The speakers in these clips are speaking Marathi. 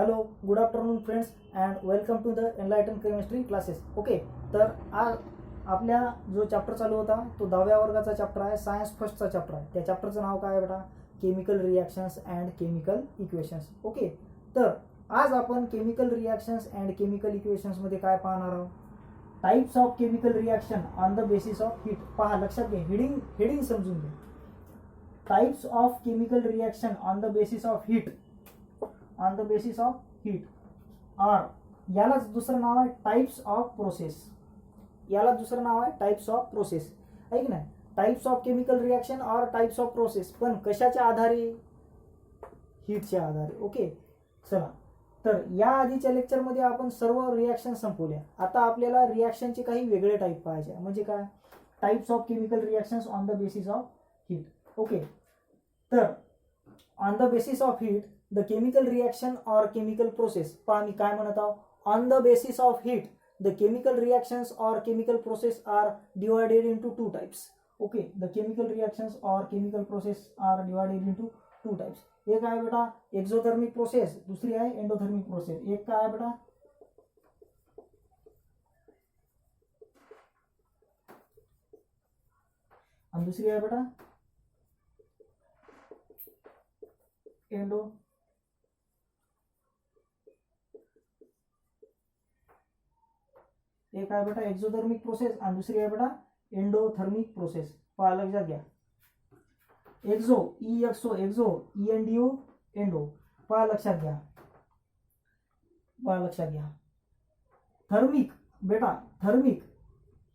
Hello, good afternoon friends and welcome to the enlighten chemistry classes. Okay, तर आज आपल्या जो चॅप्टर चालू होता तो 10व्या वर्गाचा चॅप्टर आहे, सायन्स फर्स्टचा चॅप्टर आहे. त्या चॅप्टरचं नाव काय आहे बेटा? Chemical reactions and chemical equations. Okay, तर आज आपण केमिकल रिॲक्शन्स अँड केमिकल इक्वेशन्समध्ये काय पाहणार आहोत? Types of chemical reaction on the basis of heat. पहा, लक्षात घ्या, हेडिंग समजून घ्या. Types of chemical reaction on the basis of heat. On the basis of heat are, यालाच दुसरं नाव आहे टाइप्स ऑफ प्रोसेस. याला दुसरं नाव आहे टाइप्स ऑफ प्रोसेस, आहे की नाही? टाइप्स ऑफ केमिकल रिॲक्शन और टाइप्स ऑफ प्रोसेस, पण कशाच्या आधारे? हीटच्या आधारे. ओके, चला, तर या आधीच्या लेक्चरमध्ये आपण सर्व रिॲक्शन संपवल्या. आता आपल्याला रिॲक्शनचे काही वेगळे टाईप पाहायचे. म्हणजे काय? Types of chemical reactions on the basis of heat. Okay, तर on the basis of heat the chemical reaction और केमिकल प्रोसेस. पहा, मी काय म्हणत आहो? On the basis of heat the chemical reactions or chemical process are divided into two types. Okay, the chemical reactions or chemical process are divided into two types. एक आहे बेटा एक्झोथर्मिक प्रोसेस, दुसरी आहे एंडोथर्मिक प्रोसेस. एक काय आहे बेटा? आणि दुसरी आहे बेटा एंडो. एक आहे बेटा एक्झोथर्मिक प्रोसेस आणि दुसरी आहे बेटा एंडोथर्मिक प्रोसेस. पहा, लक्षात घ्या. Exo XO Exo NDO endo. पहा, लक्षात घ्या. पहा, लक्षात घ्या. थर्मिक बेटा थर्मिक,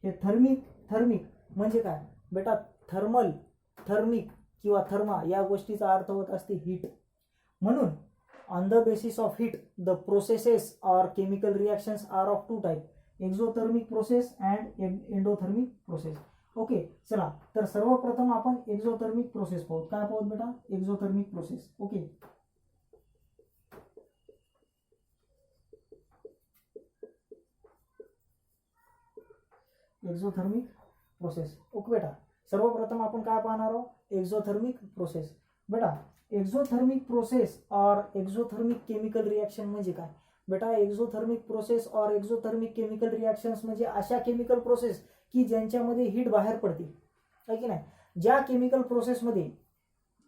हे थर्मिक म्हणजे काय बेटा? थर्मल, थर्मिक किंवा थर्मा या गोष्टीचा अर्थ होत असते हीट. म्हणून on the basis of heat the processes और chemical reactions are of two type, exothermic process and endothermic process. Okay, चला, तर सर्वप्रथम आपण एक्झोथर्मिक प्रोसेस पाहू. काय पाहू बेटा? Exothermic process. Okay, exothermic process. Okay बेटा, सर्वप्रथम आपण काय पाहणार आहोत? Exothermic process. बेटा, एक्झोथर्मिक प्रोसेस और एक्झोथर्मिक केमिकल रिॲक्शन म्हणजे काय बेटा? एक्झोथर्मिक प्रोसेस और एक्झोथर्मिक केमिकल रिॲक्शन्स म्हणजे अशा केमिकल प्रोसेस की ज्यांच्यामध्ये हीट बाहेर पडते, आहे की नाही? ज्या केमिकल प्रोसेसमध्ये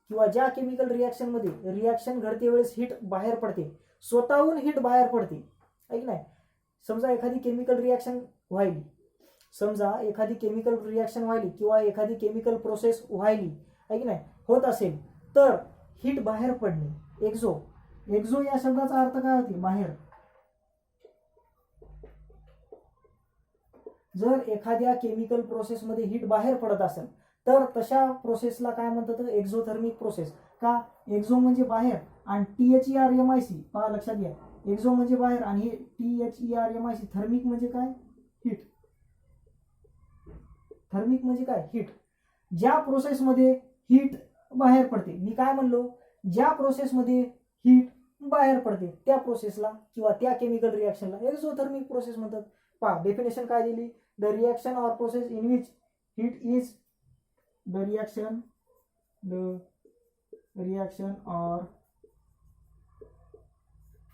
किंवा ज्या केमिकल रिॲक्शनमध्ये रिॲक्शन घडते वेळेस हीट बाहेर पडते, स्वतःहून हीट बाहेर पडते, आहे की नाही? समजा एखादी केमिकल रिॲक्शन व्हायली, किंवा एखादी केमिकल प्रोसेस व्हायली, आहे की नाही, होत असेल तर हीट बाहेर पडणे. एक्झो या शब्दाचा अर्थ काय होते? बाहेर. जर एखाद्या केमिकल प्रोसेसमध्ये हीट बाहेर पडत असेल तर तशा प्रोसेसला काय म्हणतात? Exothermic process. का? एक्झो म्हणजे बाहेर आणि THERMIC. पहा, लक्षात घ्या. एक्झो म्हणजे बाहेर आणि THERMIC. थर्मिक म्हणजे काय? हीट. थर्मिक म्हणजे काय? हीट. ज्या प्रोसेसमध्ये हीट बाहेर पडते, मी काय म्हणलो? ज्या प्रोसेसमध्ये हीट बाहेर पडते त्या प्रोसेसला किंवा त्या केमिकल रिॲक्शनला एक्झोथर्मिक प्रोसेस म्हणतात. पहा, डेफिनेशन काय दिली? The reaction or process in which heat is the reaction or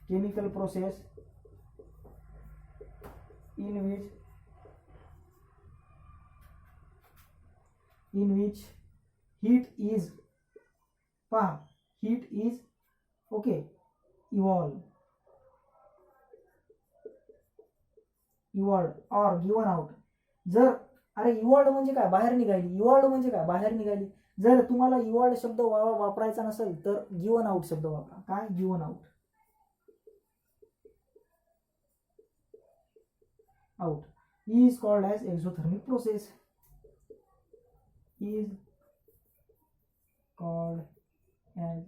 chemical process in which heat is, पहा, heat is okay evolved or given out. जर, अरे इव्हॉल्ड म्हणजे काय? बाहेर निघाली. इव्हॉल्ड म्हणजे काय? बाहेर निघाली. जर तुम्हाला इव्हॉल्ड शब्द वापरायचा नसेल तर गिवन आउट शब्द वापरा. काय? Given out. is called as exothermic process. Is called as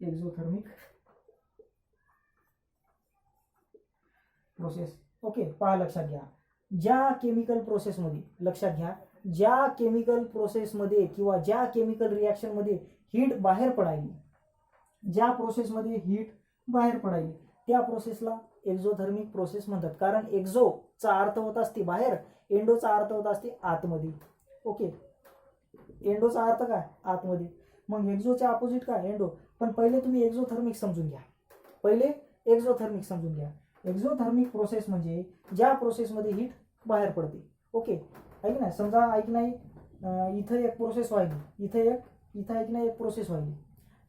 exothermic process. Okay, पहा, लक्षात घ्या. ज्या केमिकल प्रोसेसमध्ये, लक्षात घ्या, ज्या केमिकल प्रोसेसमध्ये किंवा ज्या केमिकल रिॲक्शनमध्ये हीट बाहेर पडायली, ज्या प्रोसेसमध्ये हीट बाहेर पडायली त्या प्रोसेसला एक्झोथर्मिक प्रोसेस म्हणतात. कारण एक्झोचा अर्थ होत असते बाहेर, एंडोचा अर्थ होत असते आतमध्ये. ओके, एंडोचा अर्थ काय? आतमध्ये. मग एक्झोच्या अपोजिट काय एंडो. पण पहिले तुम्ही एक्झोथर्मिक समजून घ्या. पहिले एक्झोथर्मिक समजून घ्या. एक्झोथर्मिक प्रोसेस म्हणजे ज्या प्रोसेसमध्ये हीट बाहेर पडते. ओके, ऐक ना, समजा ऐक नाही, इथं एक प्रोसेस व्हायली, इथं ऐक नाही एक प्रोसेस व्हायली,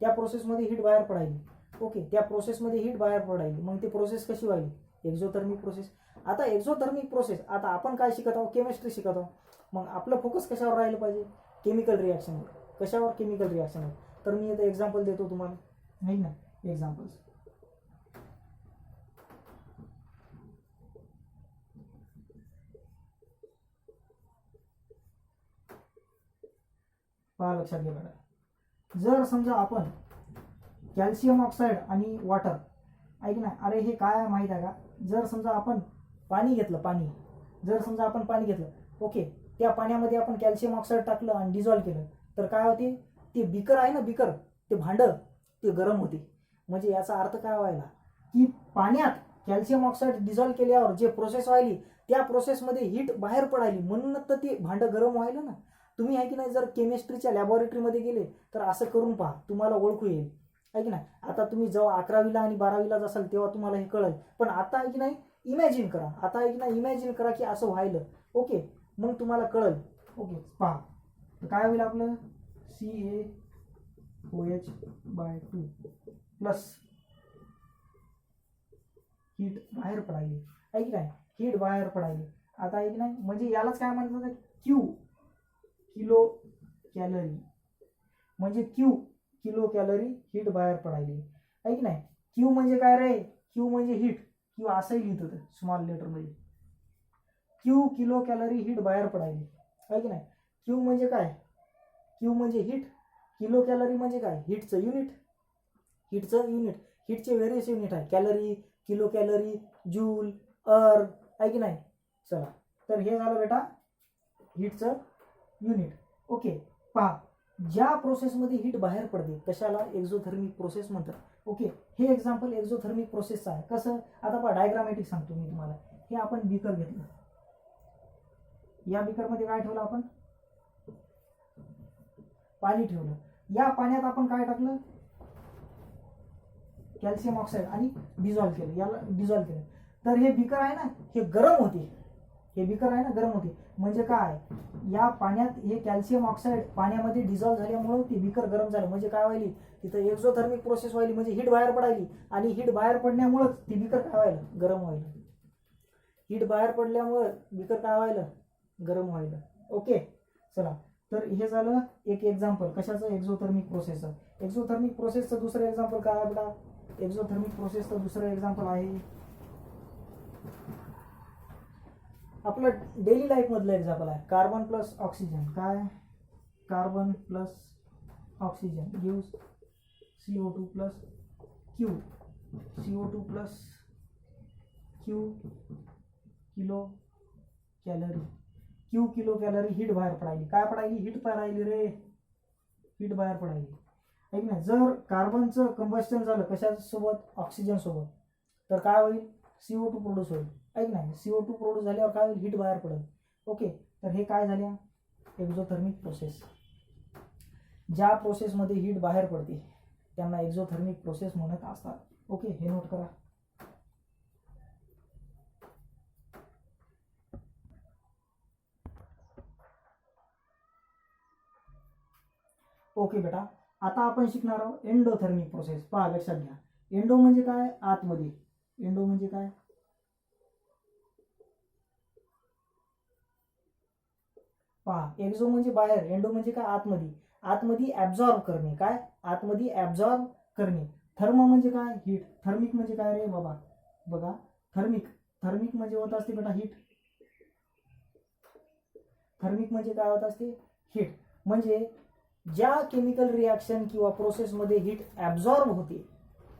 त्या प्रोसेसमध्ये हीट बाहेर पडायली. ओके, त्या प्रोसेसमध्ये हीट बाहेर पडायली, मग ती प्रोसेस कशी व्हायली? Exothermic process. आता एक्झोथर्मिक प्रोसेस, आता आपण काय शिकत आहोत? केमिस्ट्री शिकत आहोत. मग आपलं फोकस कशावर राहिलं पाहिजे? केमिकल रिॲक्शनवर. कशावर? केमिकल रिॲक्शनवर. तर मी आता एक्झाम्पल देतो तुम्हाला, नाही ना, एक्झाम्पल्स. पहा, लक्षात घ्या बघा. जर समजा आपण कॅल्शियम ऑक्साईड आणि वॉटर, ऐक ना, अरे हे काय माहीत आहे का? जर समजा आपण पाणी घेतलं, जर समजा आपण पाणी घेतलं, ओके, त्या पाण्यामध्ये आपण कॅल्शियम ऑक्साईड टाकलं आणि डिझॉल्व्ह केलं, तर काय होते? ते बीकर आहे ना, बीकर, ते भांडं, ते गरम होते. म्हणजे याचा अर्थ काय व्हायला की पाण्यात कॅल्शियम ऑक्साईड डिझॉल्व्ह केल्यावर जे प्रोसेस व्हायली, त्या प्रोसेसमध्ये हीट बाहेर पडायली, म्हणून तर ते भांडं गरम व्हायला ना. तुम्ही आहे की नाही, जर केमिस्ट्रीच्या लॅबोरेटरीमध्ये गेले तर असं करून पहा, तुम्हाला ओळखू येईल. आहे की नाही? आता तुम्ही जेव्हा 11वीला आणि 12वीला जासाल तेव्हा तुम्हाला हे कळेल. पण आता आहे की नाही, इमॅजिन करा, आता आहे की नाही, इमॅजिन करा की असं व्हायलं. ओके, मग तुम्हाला कळेल. ओके, पहा काय होईल आपलं, CaOH/2 प्लस हीट बाहेर पडायली. आहे की नाही? हीट बाहेर पडायली. आता आहे की नाही, म्हणजे यालाच काय म्हणतात? Q, kilo calorie. म्हणजे क्यू, किलो कॅलरी हीट बाहेर पडायली. आहे की नाही? क्यू म्हणजे काय रे? क्यू म्हणजे हीट. क्यू असंही लिहित होतं स्मॉल लेटरमध्ये. क्यू, किलो कॅलरी हीट बाहेर पडायली. आहे की नाही? क्यू म्हणजे काय? क्यू म्हणजे हीट. किलो कॅलरी म्हणजे काय? हीटचं युनिट. हीटचे व्हेरियस युनिट आहे. कॅलरी, किलो कॅलरी, जूल, अर्ग. आहे की नाही? चला, तर हे झालं बेटा हीटचं युनिट. ओके, पहा, ज्या प्रोसेसमध्ये हीट बाहेर पडते कशाला? एक्झोथर्मिक प्रोसेस म्हणतात. ओके, हे एक्झाम्पल एक्झोथर्मिक प्रोसेसचं आहे. कसं? आता पहा, डायग्रामॅटिक सांगतो मी तुम्हाला. हे आपण बीकर घेतलं, या बीकरमध्ये काय ठेवलं आपण? पाणी ठेवलं. या पाण्यात आपण काय टाकलं? कॅल्शियम ऑक्साईड आणि डिझॉल्व्ह केलं, याला डिझॉल्व्ह केलं. तर हे बीकर आहे ना, हे गरम होते. हे बीकर आहे ना, गरम होते. म्हणजे काय? या पाण्यात हे कॅल्शियम ऑक्साईड पाण्यामध्ये डिझॉल्व्ह झाल्यामुळे ते बीकर गरम झालं. म्हणजे काय व्हायली? तिथं एक्झोथर्मिक प्रोसेस व्हायली, म्हणजे हीट बाहेर पडायली. आणि हीट बाहेर पडण्यामुळेच ते बीकर काय व्हायलं? गरम व्हायलं. हीट बाहेर पडल्यामुळे बीकर काय व्हायलं? गरम व्हायलं. ओके, चला, तर हे झालं एक एक्झाम्पल कशाचं? एक्झोथर्मिक प्रोसेसचं. एक्झोथर्मिक प्रोसेसचं दुसरं एक्झाम्पल काय आहे बेटा? एक्झोथर्मिक प्रोसेसचं दुसरं एक्झाम्पल आहे आपलं डेली लाईफ मधलं एक्झाम्पल आहे कार्बन प्लस ऑक्सिजन. काय? Carbon plus oxygen gives CO2 plus Q. CO2 plus Q kilo calorie. Q kilo calorie heat बाहेर पडायली. काय पडायली? हीट पडायली रे, हीट बाहेर पडायली. ऐक ना, जर कार्बनचं कंबस्टन झालं कशासोबत? ऑक्सिजन सोबत, तर काय होईल? CO2 प्रोड्यूस होईल. ऐक नाही, CO2 प्रोड्यूस झाल्यावर काय होईल? हीट बाहेर पडेल. ओके, तर हे काय झाल्या? Exothermic process. ज्या प्रोसेसमध्ये हीट बाहेर पडते त्यांना एक्झोथर्मिक प्रोसेस म्हणत असतात. ओके, हे नोट करा. ओके बेटा, आता आपण शिकणार आहोत एंडोथर्मिक प्रोसेस. पहा, लक्षात घ्या. एंडो म्हणजे काय? आतमध्ये. एंडो म्हणजे काय? पहा, एक्झो म्हणजे बाहेर, एंडो म्हणजे काय? आतमध्ये. आतमध्ये ऍब्झॉर्ब करणे. काय? आतमध्ये ऍब्झॉर्ब करणे. थर्म म्हणजे काय? हीट. थर्मिक म्हणजे काय रे बाबा? बघा, थर्मिक म्हणजे होत असते बेटा हीट. थर्मिक म्हणजे काय होत असते? हीट. म्हणजे ज्या केमिकल रिॲक्शन किंवा प्रोसेसमध्ये हीट ऍब्झॉर्ब होते,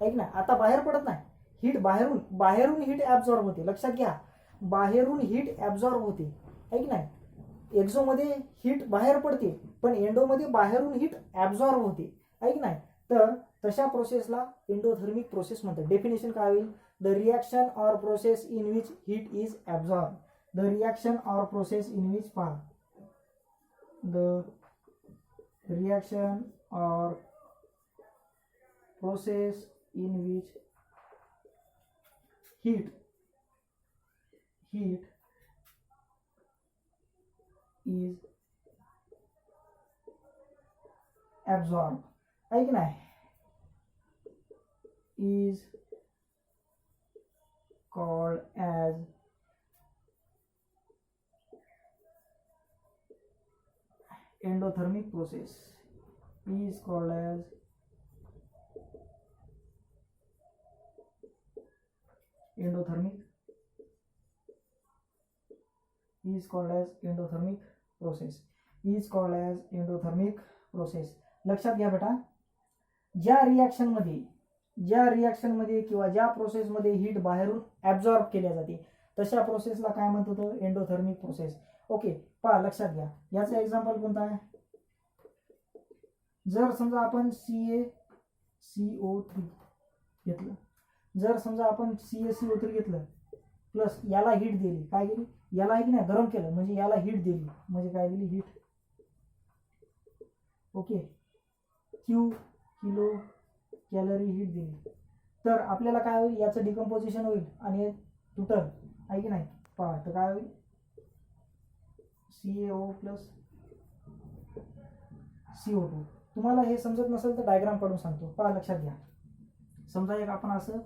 ऐक ना, आता बाहेर पडत नाही हीट, बाहेरून हीट ऍब्झॉर्ब होते. लक्षात घ्या, बाहेरून हीट ऍब्झॉर्ब होते. ऐक नाही, एक्झोमध्ये हीट बाहेर पडते पण एंडोमध्ये बाहेरून हीट ऍब्झॉर्ब होते. ऐक नाही, तर तशा प्रोसेसला एंडोथर्मिक प्रोसेस म्हणतात. डेफिनेशन काय होईल? The reaction or process in which heat is absorb. The reaction or process in which, पहा, the reaction or process in which heat is absorbed, है की नाही, is called as endothermic process, is called as endothermic process, is called as endothermic process. लक्षात घ्या बेटा, ज्या रिॲक्शन मध्ये किंवा ज्या प्रोसेसमध्ये हीट बाहेरून ऍब्झॉर्ब केल्या जाते तशा प्रोसेसला काय म्हणतात, एंडोथर्मिक प्रोसेस. ओके, पहा लक्षात घ्या, याचं एक्झाम्पल कोणतं आहे. जर समजा आपण CaCO3 घेतलं, जर समजा आपण CaCO3 घेतलं प्लस याला हीट दिली, काय केली, याला आहे की नाही गरम केलं, म्हणजे याला हीट दिली, म्हणजे काय दिली, heat. Okay, kilo calorie heat दिली, तर आपल्याला काय होईल, याचं डिकम्पोजिशन होईल आणि तुटल, आहे की नाही. पहा तर काय होईल, CaO प्लस CO2. तुम्हाला हे समजत नसेल तर डायग्राम काढून सांगतो, पहा लक्षात घ्या. समजा एक आपण असं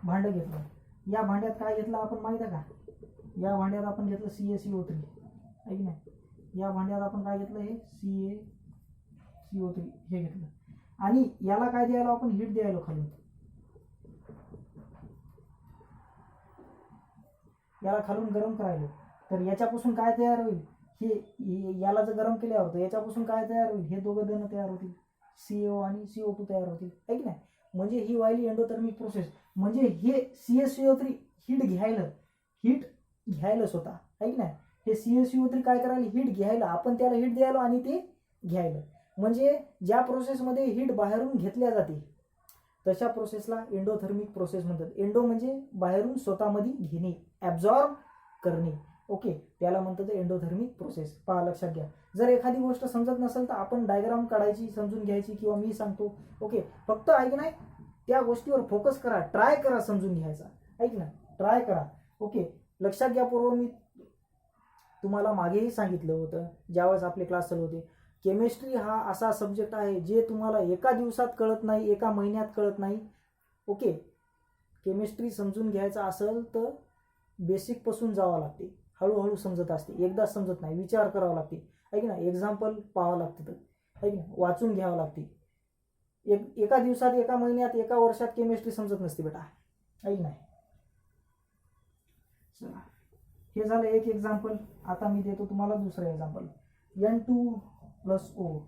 भांडं घेतलं, या भांड्यात काय घेतलं आपण माहिती आहे का, या भांड्यात आपण घेतलं CaCO3, आहे की नाही. या भांड्यात आपण काय घेतलं, हे CaCO3 हे घेतलं आणि याला काय द्यायला, आपण हीट द्यायला खालून, याला खालून गरम करायला. तर याच्यापासून काय तयार होईल, हे याला जर गरम केल्यावर तर याच्यापासून काय तयार होईल, हे दोघं जण तयार होतील, CO आणि CO2 तयार होतील, आहे की नाही. म्हणजे ही व्हायली एंडोथर्मिक प्रोसेस. म्हणजे हे CaCO3 हीट घ्यायला स्वतः, आहे की नाही. हे CaCO3 काय करायला, हीट घ्यायला, आपण त्याला हीट द्यायला आणि ते घ्यायला. म्हणजे ज्या प्रोसेसमध्ये हीट बाहेरून घेतल्या जाते तशा प्रोसेसला एंडोथर्मिक प्रोसेस म्हणतात. एंडो म्हणजे बाहेरून स्वतःमध्ये घेणे, ऍब्झॉर्ब करणे. ओके, त्याला म्हणतात एंडोथर्मिक प्रोसेस. पहा लक्षात घ्या, जर एखादी गोष्ट समजत नसेल तर आपण डायग्राम काढायची, समजून घ्यायची, किंवा मी सांगतो. ओके, फक्त ऐक नाही, त्या गोष्टीवर फोकस करा, ट्राय करा समजून घ्यायचा, ऐक ना, ट्राय करा. ओके, लक्षात घ्या. पूर्व मी तुम्हाला मागेही सांगितलं होतं ज्यावेळेस आपले क्लास चालू होते, केमिस्ट्री हा असा सब्जेक्ट आहे जे तुम्हाला एका दिवसात कळत नाही, एका महिन्यात कळत नाही. ओके, केमिस्ट्री समजून घ्यायचा असेल तर बेसिक पासून जावं लागते, हळूहळू समजत असते, एकदाच समजत नाही, विचार करावा लागते, ऐक ना, एक्झाम्पल पाहावं लागतं, ऐक ना, वाचून घ्यावं लागते. एका दिवसात, एका महिन्यात, एका वर्षात केमिस्ट्री समजत नसते बेटा, ऐक नाही. चला, हे झालं एक एक्झाम्पल. आता मी देतो तुम्हाला दुसरं एक्झाम्पल. N2+O,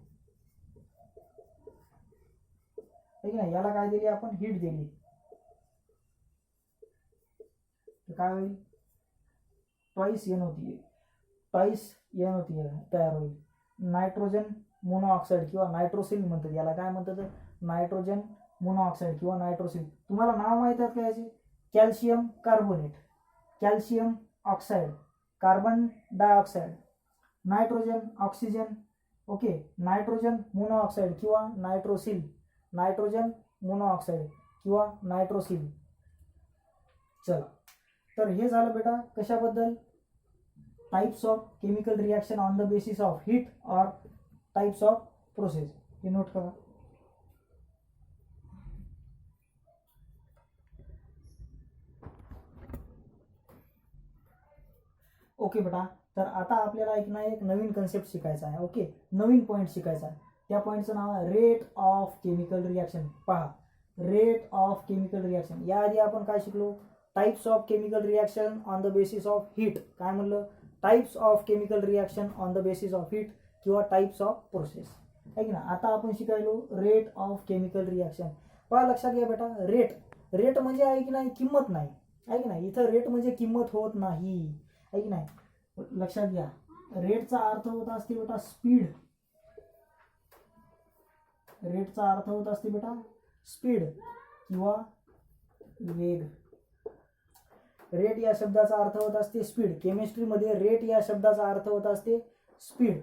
ठीक आहे, याला काय दिली आपण, हीट दिली, तर काय होईल, ट्वाइस NO3 तयार होईल. नायट्रोजन मोनोऑक्साईड किंवा नायट्रोसिल म्हणतात याला, काय म्हणतात, नायट्रोजन मोनोऑक्साईड किंवा नायट्रोसिल. तुम्हाला नाव माहित आहेत का याचे, calcium carbonate, calcium oxide, carbon dioxide, nitrogen, oxygen. Okay, nitrogen monoxide किंवा नायट्रोसिल, नायट्रोजन मोनोऑक्साईड किंवा नायट्रोसिल. चला, तर हे झालं बेटा कशाबद्दल, types of chemical reaction on the basis of heat और टाइप्स ऑफ प्रोसेस. हे नोट करा. ओके बेटा, तर आता आपल्याला एक नवीन कन्सेप्ट शिकायचा आहे. ओके, नवीन पॉईंट शिकायचा आहे. त्या पॉईंटचं नाव आहे रेट ऑफ केमिकल रिएक्शन. पहा, रेट ऑफ केमिकल रिएक्शन. याआधी आपण काय शिकलो, types of chemical reaction on the basis of heat. काय म्हणलं, types of chemical reaction on the basis of heat किंवा टाइप्स ऑफ प्रोसेस, आहे की ना. आता आपण शिकायलो रेट ऑफ केमिकल रिएक्शन. पहा लक्षात घ्या बेटा, रेट म्हणजे आहे की नाही, किंमत नाही, आहे की नाही. इथं रेट म्हणजे किंमत होत नाही, आहे की नाही. लक्षात घ्या, रेटचा अर्थ होत असते बेटा स्पीड. रेटचा अर्थ होत असते बेटा स्पीड किंवा वेग. रेट या शब्दाचा अर्थ होत असते स्पीड. केमिस्ट्रीमध्ये रेट या शब्दाचा अर्थ होत असते स्पीड.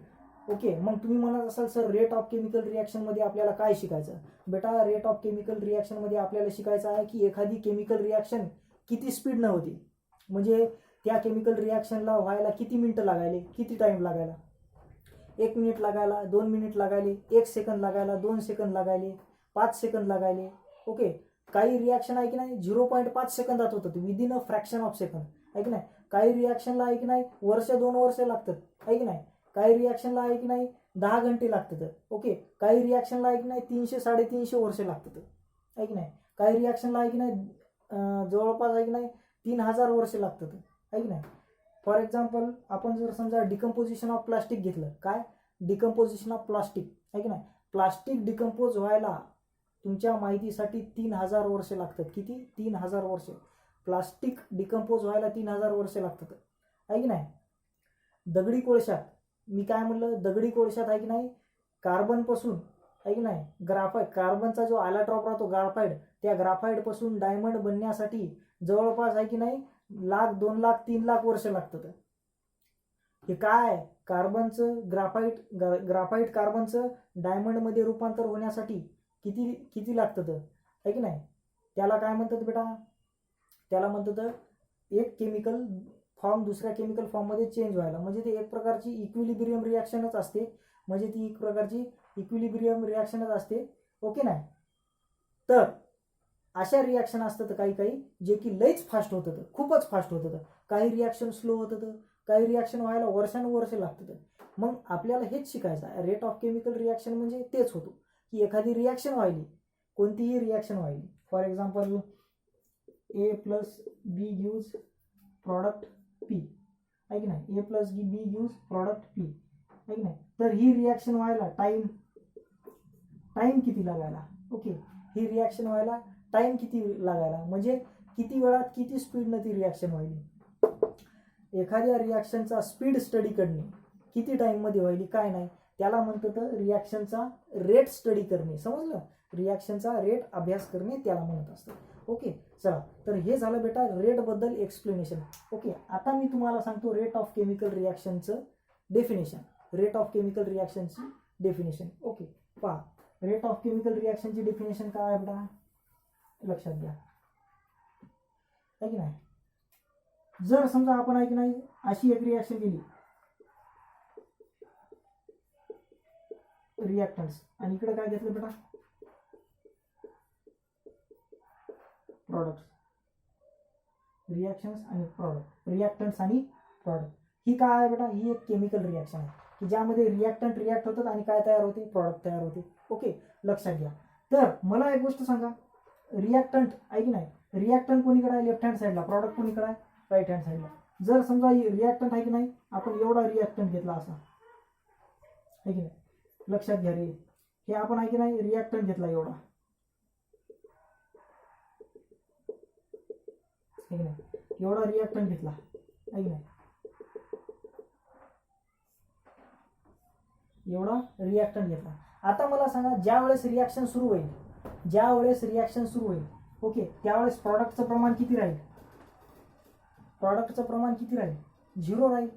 ओके, मग तुम्ही म्हणत असाल सर रेट ऑफ केमिकल रिॲक्शनमध्ये आपल्याला काय शिकायचं? बेटा रेट ऑफ केमिकल रिॲक्शनमध्ये आपल्याला शिकायचं आहे की एखादी केमिकल रिॲक्शन किती स्पीडनं होती, म्हणजे त्या केमिकल रिॲक्शनला व्हायला किती मिनटं लागायले, किती टाईम लागायला, 1 मिनिट लागायला, 2 मिनिट लागायले, 1 सेकंद लागायला, 2 सेकंद लागायले, 5 सेकंद लागायले. ओके, काही रिॲक्शन आहे की नाही 0.5 सेकंदात होतं, within a fraction of second, आहे की नाही. काही रिॲक्शनला आहे की नाही 1-2 वर्ष लागतात, आहे की नाही. काही रिॲक्शनला आहे की नाही 10 घंटे लागतात. ओके, काही रिॲक्शनला आहे की नाही 300-350 वर्ष लागतात, आहे की नाही. काही रिॲक्शनला आहे की नाही जवळपास आहे की नाही 3000 वर्ष लागतात, आहे की नाही. फॉर एक्झाम्पल आपण जर समजा डिकम्पोजिशन ऑफ प्लास्टिक घेतलं, काय डिकम्पोजिशन ऑफ प्लास्टिक, आहे की नाही. प्लास्टिक डिकम्पोज व्हायला तुमच्या माहितीसाठी 3000 वर्ष लागतात. किती? 3000 वर्ष. प्लास्टिक डिकम्पोज व्हायला 3000 वर्ष लागतात, आहे की नाही. दगडी कोळशात, मी काय म्हणलं, दगडी कोळशात आहे की नाही कार्बनपासून, आहे की नाही, ग्राफाईट, कार्बनचा जो ॲलॉट्रॉप राहतो ग्राफाईट, त्या ग्राफाईटपासून डायमंड बनण्यासाठी जवळपास आहे की नाही 1,00,000, 2,00,000, 3,00,000 वर्ष लागतात. हे काय कार्बनचं ग्राफाईट कार्बनचं डायमंडमध्ये रूपांतर होण्यासाठी किती किती लागतं, आहे की नाही. त्याला काय म्हणतात बेटा? त्याला म्हणतात एक केमिकल फॉर्म दुसऱ्या केमिकल फॉर्ममध्ये चेंज व्हायला, म्हणजे ते एक प्रकारची इक्विलिब्रियम रिॲक्शनच असते, म्हणजे ती एक प्रकारची इक्विलिब्रियम रिॲक्शनच असते. ओके नाही. तर अशा रिॲक्शन असतात काही काही जे की लईच फास्ट होतात, खूपच फास्ट होतात. काही रिॲक्शन स्लो होतात, काही रिॲक्शन व्हायला वर्षानुवर्ष लागतात. मग आपल्याला हेच शिकायचं आहे. रेट ऑफ केमिकल रिॲक्शन म्हणजे तेच होतो की एखादी रिॲक्शन व्हायली, कोणतीही रिॲक्शन व्हायली. For example A + B gives product P, आहे की नाही. A + B gives product P, आहे की नाही. तर ही रिॲक्शन व्हायला टाईम किती लागायला? ओके, ही रिॲक्शन व्हायला टाईम किती लागायला, म्हणजे किती वेळात किती स्पीडनं ती रिॲक्शन व्हायली. एखाद्या रिॲक्शनचा स्पीड स्टडी करणे, किती टाईममध्ये व्हायली काय नाही, त्याला म्हणतात रिॲक्शनचा रेट स्टडी करणे. समजलं? रिॲक्शनचा रेट अभ्यास करणे त्याला म्हणत असतं. ओके, चला, तर हे झालं बेटा रेटबद्दल एक्सप्लेनेशन. ओके, आता मी तुम्हाला सांगतो रेट ऑफ केमिकल रिॲक्शनचं डेफिनेशन. रेट ऑफ केमिकल रिॲक्शनची डेफिनेशन. ओके, पहा, रेट ऑफ केमिकल रिॲक्शनची डेफिनेशन काय आहे बेटा, लक्षात घ्या, आहे की नाही. जर समजा आपण आहे की नाही अशी एक रिॲक्शन केली, रिॲक्टन्स, आणि इकडे काय घेतलं बेटा, प्रॉडक्ट्स. रिॲक्शन्स आणि प्रॉडक्ट, रिॲक्टन्स आणि प्रॉडक्ट, ही काय आहे बेटा, ही एक केमिकल रिॲक्शन आहे की ज्यामध्ये रिॲक्टंट रिॲक्ट होतात आणि काय तयार होते, प्रॉडक्ट तयार होते. ओके, लक्षात घ्या. तर मला एक गोष्ट सांगा, रिॲक्टंट आहे की नाही, रिॲक्टंट कोणीकडे आहे, लेफ्ट हँड साईडला, प्रॉडक्ट कोणीकडे आहे, राईट हँड साईडला. जर समजा रिॲक्टंट आहे की नाही, आपण एवढा रिॲक्टंट घेतला असा, आहे की नाही, लक्षात घ्या रे, हे आपण आहे की नाही रिॲक्टंट घेतला एवढा, आहे की नाही, एवढा रिॲक्टंट घेतला, आहे की नाही, एवढा रिॲक्टंट घेतला. आता मला सांगा, ज्या वेळेस रिॲक्शन सुरू होईल, ओके, त्यावेळेस प्रॉडक्टचं प्रमाण किती राहील, झिरो राहील.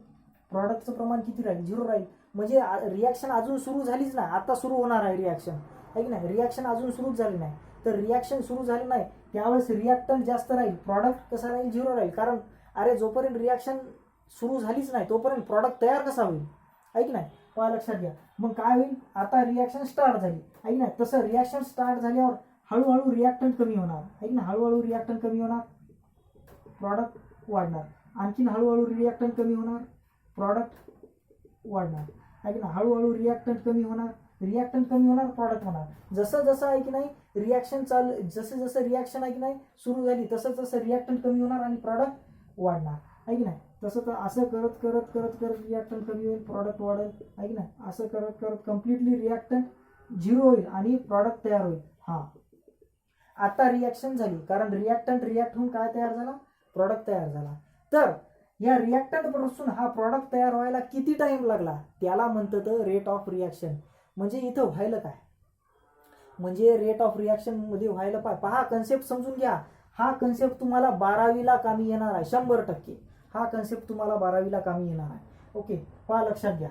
प्रॉडक्टचं प्रमाण किती राहील, झिरो राहील. म्हणजे रिॲक्शन अजून सुरू झालीच नाही, आता सुरू होणार आहे रिॲक्शन, आहे की नाही. रिॲक्शन अजून सुरूच झाली नाही, तर रिॲक्शन सुरू झाली नाही त्यावेळेस रिॲक्टंट जास्त राहील, प्रॉडक्ट कसा राहील, झिरो राहील. कारण अरे जोपर्यंत रिॲक्शन सुरू झालीच नाही तोपर्यंत प्रॉडक्ट तयार कसा होईल, आहे की नाही. लक्षात घ्या. मग काय होईल, आता रिॲक्शन स्टार्ट झाली, आहे की नाही. तसं रिॲक्शन स्टार्ट झाल्यावर हळूहळू रिॲक्टंट कमी होणार, आहे की नाही. हळूहळू रिॲक्टंट कमी होणार, प्रॉडक्ट वाढणार. आणखीन हळूहळू रिॲक्टंट कमी होणार, प्रॉडक्ट वाढणार, आहे की नाही. हळूहळू रिॲक्टंट कमी होणार, प्रॉडक्ट होणार. जसं जसं आहे की नाही रिॲक्शन जसं जसं रिॲक्शन आहे की नाही सुरू झाली तसं तसं रिॲक्टंट कमी होणार आणि प्रॉडक्ट वाढणार, आहे की नाही. तसं तर असं करत करत करत करत रिॲक्टंट कमी होईल, प्रॉडक्ट वाढेल, आहे की नाही. असं करत करत कम्प्लिटली रिॲक्टंट झिरो होईल आणि प्रॉडक्ट तयार होईल. हां, आता रिॲक्शन झाली, कारण रिॲक्टंट रिॲक्ट होऊन काय तयार झाला, प्रॉडक्ट तयार झाला. तर या रिॲक्टंट पासून हा प्रॉडक्ट तयार व्हायला किती टाइम लागला, त्याला म्हणतात रेट ऑफ रिॲक्शन. म्हणजे इथं व्हायला काय, म्हणजे रेट ऑफ रिॲक्शन मध्ये व्हायला पहा, कन्सेप्ट समजून घ्या. हा कन्सेप्ट तुम्हाला 12वीला कामी येणार आहे, 100%. हा कन्सेप्ट तुम्हाला 12वीला कामी येणार आहे. ओके, पहा, लक्षात घ्या.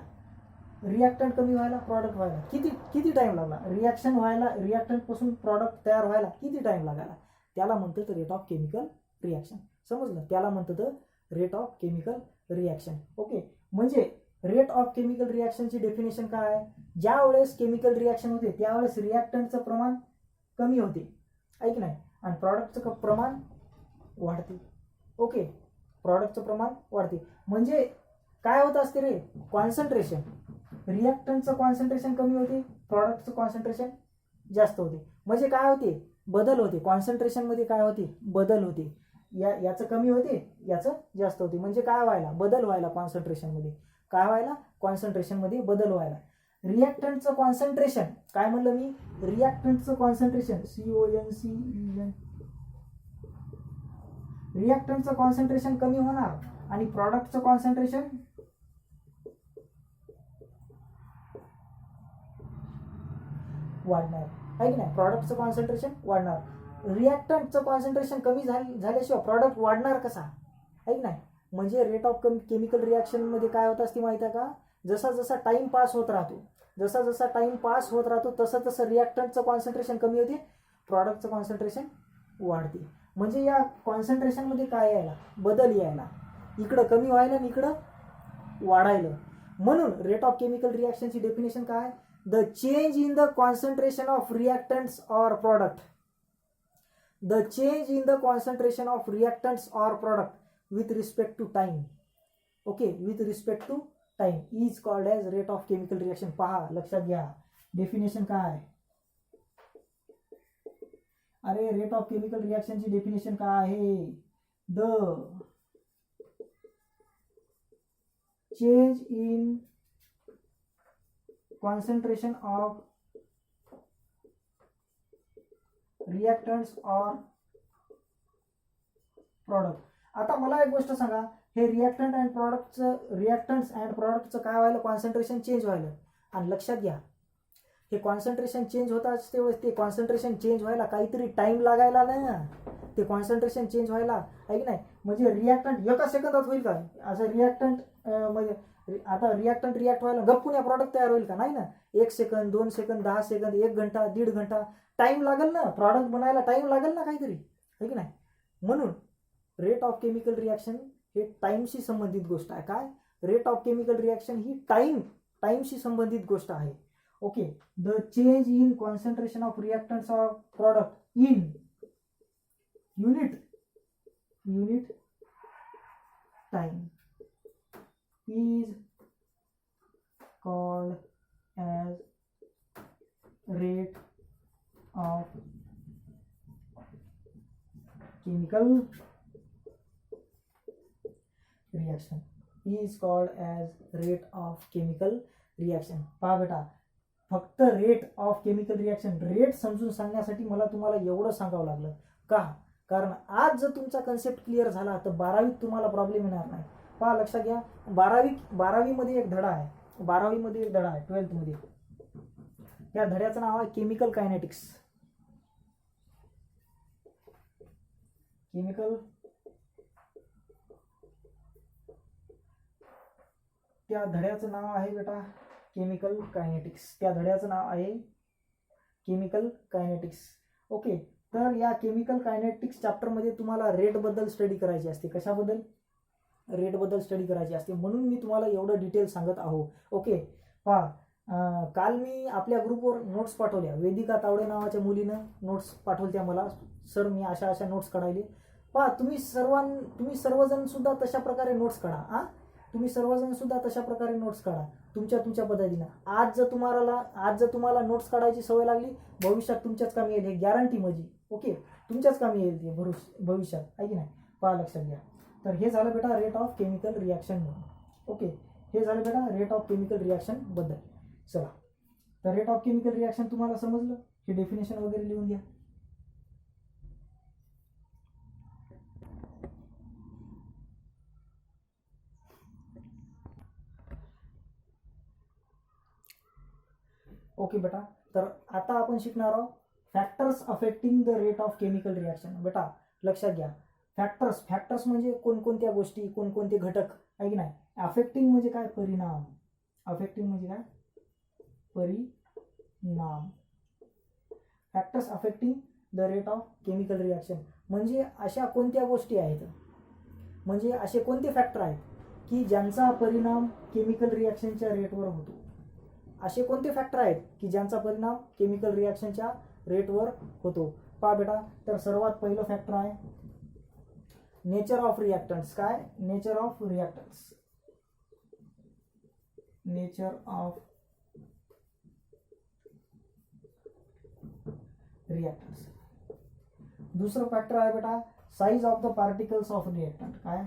रिॲक्टंट कमी व्हायला, प्रॉडक्ट व्हायला किती किती टाईम लागला, रिॲक्शन व्हायला, रिॲक्टंटपासून प्रॉडक्ट तयार व्हायला किती टाईम लागायला, त्याला म्हणतात रेट ऑफ केमिकल रिॲक्शन. समजलं, त्याला म्हणतात rate of chemical reaction. Okay, म्हणजे रेट ऑफ केमिकल रिॲक्शनची डेफिनेशन काय आहे, ज्या वेळेस केमिकल रिॲक्शन होते त्यावेळेस रिॲक्टंटचं प्रमाण कमी होते, ऐक नाही, आणि प्रॉडक्टचं प्रमाण वाढते. ओके, प्रॉडक्टचं प्रमाण वाढते. म्हणजे काय होत असते रे, कॉन्सन्ट्रेशन, रिॲक्टंटचं कॉन्सन्ट्रेशन कमी होते, प्रॉडक्टचं कॉन्सन्ट्रेशन जास्त होते. म्हणजे काय होते, बदल होते कॉन्सन्ट्रेशनमध्ये, काय होते, बदल होते. याचं कमी होते, याचं जास्त होते. म्हणजे काय व्हायला, बदल व्हायला कॉन्सन्ट्रेशनमध्ये, काय व्हायला, कॉन्सन्ट्रेशनमध्ये बदल व्हायला. रिॲक्टंटचं कॉन्सन्ट्रेशन काय म्हणलं मी, रिॲक्टंटचं कॉन्सन्ट्रेशन CONCEN, रिॲक्टंटचं कॉन्सन्ट्रेशन कमी होणार आणि प्रॉडक्टचं कॉन्सन्ट्रेशन वाढणार, आहे की नाही, प्रॉडक्टचं कॉन्सन्ट्रेशन वाढणार. रिॲक्टंटचं कॉन्सन्ट्रेशन कमी झाल्याशिवाय प्रॉडक्ट वाढणार कसा, आहे की नाही. म्हणजे रेट ऑफ केमिकल रिॲक्शनमध्ये काय होत असते माहिती आहे का, जसा जसा टाइम पास होत राहतो, जसा जसा टाइम पास होत राहतो तसं तसं रिॲक्टंटचं कॉन्सन्ट्रेशन कमी होते, प्रॉडक्टचं कॉन्सन्ट्रेशन वाढते. म्हणजे या कॉन्सन्ट्रेशनमध्ये काय यायला, बदल यायला, इकडं कमी व्हायला आणि इकडं वाढायला. म्हणून रेट ऑफ केमिकल रिॲक्शनची डेफिनेशन काय, the change in the concentration of reactants or product, the change in the concentration of reactants or product with respect to time. Okay, with respect to time is called as rate of chemical reaction. पहा, लक्षात घ्या, डेफिनेशन काय, अरे रेट ऑफ केमिकल रिॲक्शनची डेफिनेशन काय आहे, the change in concentration of reactants or product. आता मला एक गोष्ट सांगा, हे रिॲक्टंट अँड प्रॉडक्टचं, रिॲक्टंट्स अँड प्रॉडक्टचं काय व्हायला, कॉन्सन्ट्रेशन चेंज व्हायला. आणि लक्षात घ्या, हे कॉन्सन्ट्रेशन चेंज होत असते, ते कॉन्सन्ट्रेशन चेंज व्हायला काहीतरी टाइम लागायला ना, ते कॉन्सन्ट्रेशन चेंज व्हायला, आहे की नाही. म्हणजे रिॲक्टंट एका सेकंदात होईल का, असं रिॲक्टंट म्हणजे आता रिॲक्टंट रिॲक्ट व्हायला गप्पून प्रॉडक्ट तयार होईल का, नाही ना. 1 सेकंद, 2 सेकंद, 10 सेकंद, 1 घंटा, 1.5 घंटा टाइम लागेल ना, प्रॉडक्ट बनायला टाइम लागेल ना काहीतरी, आहे की नाही. म्हणून रेट ऑफ केमिकल रिॲक्शन हे टाइमशी संबंधित गोष्ट आहे. काय, रेट ऑफ केमिकल रिॲक्शन ही टाइमशी संबंधित गोष्ट आहे. Okay, the change in concentration of reactants or product in unit time is called as rate of chemical reaction is called as rate of chemical reaction. पहा बेटा, फक्त rate of chemical reaction, rate समजून सांगण्यासाठी मला तुम्हाला एवढं सांगावं लागलं का, कारण आज जर तुमचा कन्सेप्ट क्लिअर झाला तर 12वीत तुम्हाला प्रॉब्लेम येणार नाही. पहा, लक्षात घ्या, 12वीमध्ये एक धडा आहे, 12वीमध्ये एक धडा आहे, 12th मध्ये, त्या धड्याचं नाव आहे केमिकल कायनेटिक्स. केमिकल, त्या धड्याचं नाव आहे बेटा केमिकल कायनेटिक्स, त्या धड्याचं नाव आहे केमिकल कायनेटिक्स. ओके, तर या केमिकल कायनेटिक्स चॅप्टरमध्ये तुम्हाला रेटबद्दल स्टडी करायची असते. कशाबद्दल, रेटबद्दल स्टडी करायची असते, म्हणून मी तुम्हाला एवढं डिटेल सांगत आहो. ओके, पहा, काल मी आपल्या ग्रुपवर नोट्स पाठवल्या, वेदिका तावडे नावाच्या मुलीनं नोट्स पाठवल्या मला, सर मी अशा अशा नोट्स काढायले. पहा, तुम्ही सर्वजण सुद्धा तशा प्रकारे नोट्स काढा. तुम्ही सर्वजण सुद्धा तशा प्रकारे नोट्स काढा तुमच्या पद्धतीनं. आज जर तुम्हाला नोट्स काढायची सवय लागली, भविष्यात तुमच्याच कामी येईल, हे गॅरंटी माझी. ओके, तुमच्याच कामी येईल ते भविष्यात, आहे की नाही. पहा, लक्षात घ्या. तर हे झालं बेटा rate of chemical reaction. Okay, हे झालं बेटा रेट ऑफ केमिकल रिॲक्शन बद्दल. चला, तर रेट ऑफ केमिकल रिॲक्शन तुम्हाला समजलं, हे डेफिनेशन वगैरे लिहून घ्या. ओके बेटा, तर आता आपण शिकणार आहोत factors affecting the rate of chemical reaction. बेटा लक्षात घ्या, फॅक्टर्स म्हणजे कोणकोणत्या गोष्टी, कोणकोणते घटक, आहे की नाही. अफेक्टिंग म्हणजे काय, परिणाम. अफेक्टिंग म्हणजे काय, परिणाम. Factors affecting the rate of chemical reaction म्हणजे अशा कोणत्या गोष्टी आहेत, म्हणजे असे कोणते फॅक्टर आहेत की ज्यांचा परिणाम केमिकल रिॲक्शनच्या रेटवर होतो. असे कोणते फॅक्टर आहेत की ज्यांचा परिणाम केमिकल रिॲक्शनच्या रेटवर होतो. पहा बेटा, तर सर्वात पहिलं फॅक्टर आहे नेचर ऑफ रिॲक्टंट्स. काय, nature of reactants. Nature of reactants. दुसरं फॅक्टर आहे बेटा size of the particles of reactant. काय,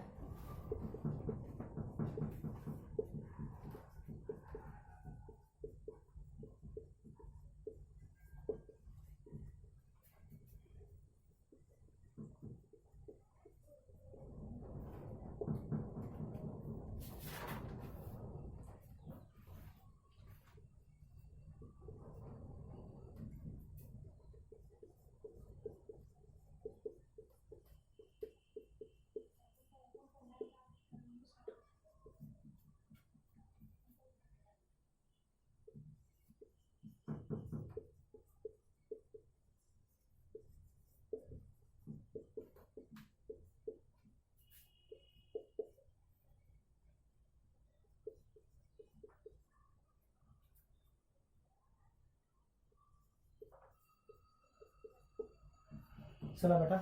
चला बेटा,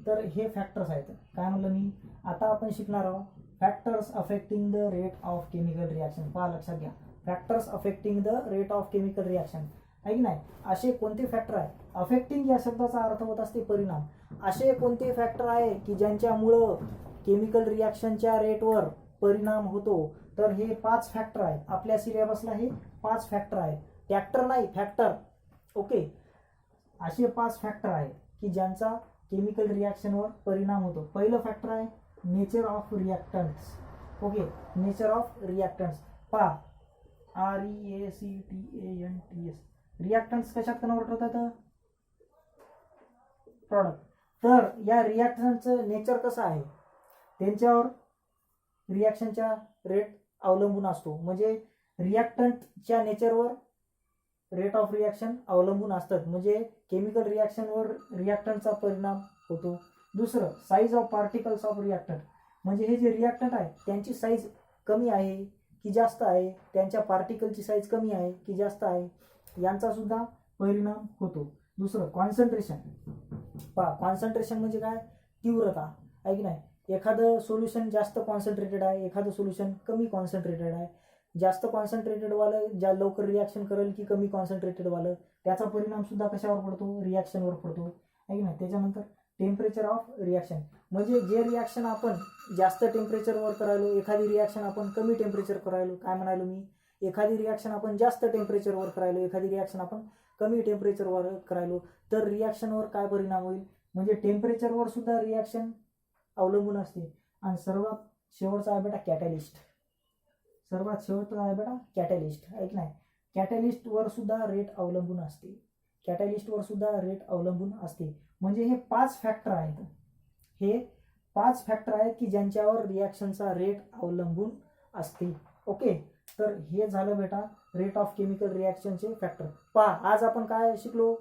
तर हे फॅक्टर्स आहेत. काय म्हणलं मी, आता आपण शिकणार आहोत factors affecting the rate of chemical reaction. पहा लक्षात घ्या, factors affecting the rate of chemical reaction आहे की नाही. असे कोणते फॅक्टर आहे, अफेक्टिंग या शब्दाचा अर्थ होत असते परिणाम. असे कोणते फॅक्टर आहे की ज्यांच्यामुळं केमिकल रिॲक्शनच्या रेटवर परिणाम होतो. तर हे 5 फॅक्टर आहेत. आपल्या सिलेबसला हे 5 फॅक्टर आहेत, फॅक्टर नाही फॅक्टर. ओके, असे 5 फॅक्टर आहेत की ज्यांचा केमिकल रिॲक्शनवर परिणाम होतो. पहिलं फॅक्टर आहे nature of reactants. Okay, nature of reactants. पहा REACTANTS. रिॲक्टंट्स कशात कन्वर्ट होतात, प्रॉडक्ट. तर या रिॲक्टंटचं नेचर कसं आहे, त्यांच्यावर रिॲक्शनच्या रेट अवलंबून असतो. म्हणजे रिॲक्टंटच्या नेचरवर रेट ऑफ रिॲक्शन अवलंबून असतात. म्हणजे केमिकल रिॲक्शनवर रिॲक्टंटचा परिणाम होतो. दुसरं size of particles of reactant. म्हणजे हे जे रिॲक्टंट आहे त्यांची साईज कमी आहे की जास्त आहे, त्यांच्या पार्टिकलची साईज कमी आहे की जास्त आहे, यांचा सुद्धा परिणाम होतो. दुसरं कॉन्सन्ट्रेशन. पहा, कॉन्सन्ट्रेशन म्हणजे काय, तीव्रता आहे की नाही. एखादं सोल्युशन जास्त कॉन्सन्ट्रेटेड आहे, एखादं सोल्युशन कमी कॉन्सन्ट्रेटेड आहे. जास्त कॉन्सन्ट्रेटेड वालं ज्या लवकर रिॲक्शन करेल की कमी कॉन्सन्ट्रेटेड वालं, त्याचा परिणाम सुद्धा कशावर पडतो, रिॲक्शनवर पडतो आहे की नाही. त्याच्यानंतर टेम्परेचर ऑफ रिॲक्शन. म्हणजे जे रिॲक्शन आपण जास्त टेम्परेचरवर करायलो, एखादी रिॲक्शन आपण कमी टेम्परेचर करायलो. काय म्हणालो मी, एखादी रिॲक्शन आपण जास्त टेम्परेचरवर करायलो, एखादी रिॲक्शन आपण कमी टेम्परेचरवर करायलो, तर रिॲक्शनवर काय परिणाम होईल, म्हणजे टेम्परेचरवर सुद्धा रिॲक्शन अवलंबून असते. आणि सर्वात शेवटचा आहे बेटा कॅटॅलिस्ट. सर्वात शेवटचा आहे बेटा कॅटॅलिस्ट आहे की नाही. कॅटॅलिस्टवर सुद्धा रेट अवलंबून असते, कॅटॅलिस्टवर सुद्धा रेट अवलंबून असते. म्हणजे हे 5 फॅक्टर आहेत, हे 5 फॅक्टर आहेत की ज्यांच्यावर रिॲक्शनचा रेट अवलंबून असते. ओके, तर हे झालं बेटा रेट ऑफ केमिकल रिॲक्शनचे फॅक्टर. पहा, आज आपण काय शिकलो,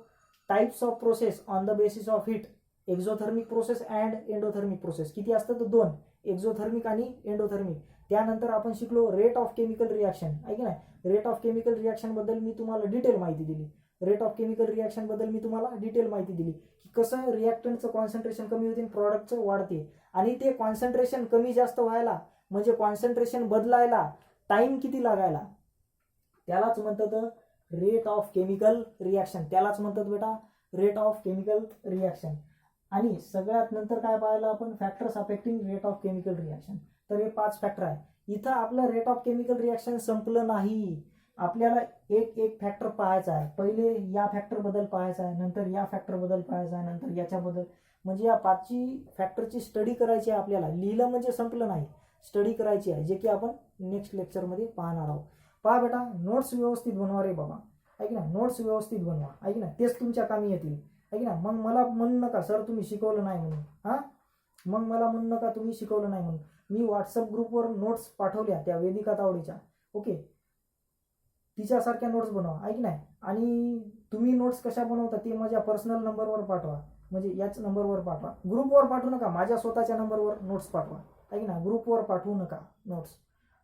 types of process on the basis of heat, exothermic process and endothermic process. किती असतात, 2, एक्झोथर्मिक आणि एंडोथर्मिक. त्यानंतर आपण शिकलो रेट ऑफ केमिकल रिॲक्शन आहे की नाही. रेट ऑफ केमिकल रिॲक्शन बद्दल मी तुम्हाला डिटेल माहिती दिली. रेट ऑफ केमिकल रिॲक्शन बद्दल मी तुम्हाला डिटेल माहिती दिली की कसं रिॲक्टंटचं कॉन्सन्ट्रेशन कमी होते, प्रॉडक्टचं वाढते. आणि ते कॉन्सन्ट्रेशन कमी जास्त व्हायला, म्हणजे कॉन्सन्ट्रेशन बदलायला टाइम किती लागायला, त्यालाच म्हणतात रेट ऑफ केमिकल रिॲक्शन. त्यालाच म्हणतात बेटा रेट ऑफ केमिकल रिॲक्शन. आणि सगळ्यात नंतर काय पाहायला आपण, factors affecting rate of chemical reaction. तर हे 5 फॅक्टर आहे. इथं आपलं रेट ऑफ केमिकल रिॲक्शन संपलं नाही, आपल्याला एक एक फॅक्टर पाहायचा आहे. पहिले या फॅक्टर बद्दल पाहायचा आहे, नंतर या फॅक्टर बद्दल पाहायचा आहे, नंतर याच्याबद्दल. म्हणजे या 5 फॅक्टरची स्टडी करायची आहे आपल्याला. लिहिलं म्हणजे संपलं नाही, स्टडी करायची आहे, जे की आपण नेक्स्ट लेक्चरमध्ये पाहणार आहोत. पहा बेटा, नोट्स व्यवस्थित बनवा रे बाबा, ऐक ना, नोट्स व्यवस्थित बनवा, ऐक ना, तेच तुमच्या कामी येतील, ऐक ना. मग मला म्हणू नका सर तुम्ही शिकवलं नाही म्हणून, हां, मग मला म्हणू नका तुम्ही शिकवलं नाही म्हणून. मी व्हॉट्सअप ग्रुपवर नोट्स पाठवल्या त्या वेदिका तावडेच्या. ओके, तिच्यासारख्या नोट्स बनवा, आहे की नाही. आणि तुम्ही नोट्स कशा बनवता ते माझ्या पर्सनल नंबरवर पाठवा, म्हणजे याच नंबरवर पाठवा. ग्रुपवर पाठवू नका, माझ्या स्वतःच्या नंबरवर नोट्स पाठवा, आहे की ना. ग्रुपवर पाठवू नका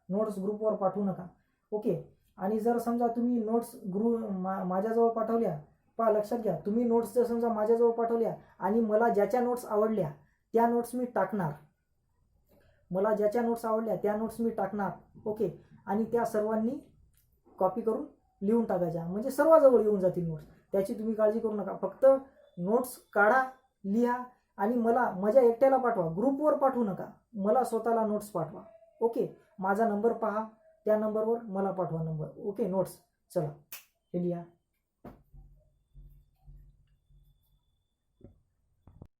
नोट्स ग्रुपवर पाठवू नका. ओके. आणि जर समजा तुम्ही नोट्स माझ्याजवळ पाठवल्या, पहा लक्षात घ्या, तुम्ही नोट्स जर समजा माझ्याजवळ पाठवल्या आणि मला ज्याच्या नोट्स आवडल्या त्या नोट्स मी टाकणार, ओके. आणि त्या सर्वांनी कॉपी करून लिहून टाकायच्या, म्हणजे सर्वांजवळ येऊन जातील नोट्स. त्याची तुम्ही काळजी करू नका. फक्त नोट्स काढा, लिहा आणि मला माझ्या एकट्याला पाठवा, ग्रुपवर पाठवू नका. मला स्वतःला नोट्स पाठवा, ओके. माझा नंबर पहा, त्या नंबरवर मला पाठवा नंबर, ओके. नोट्स चला हे लिहा.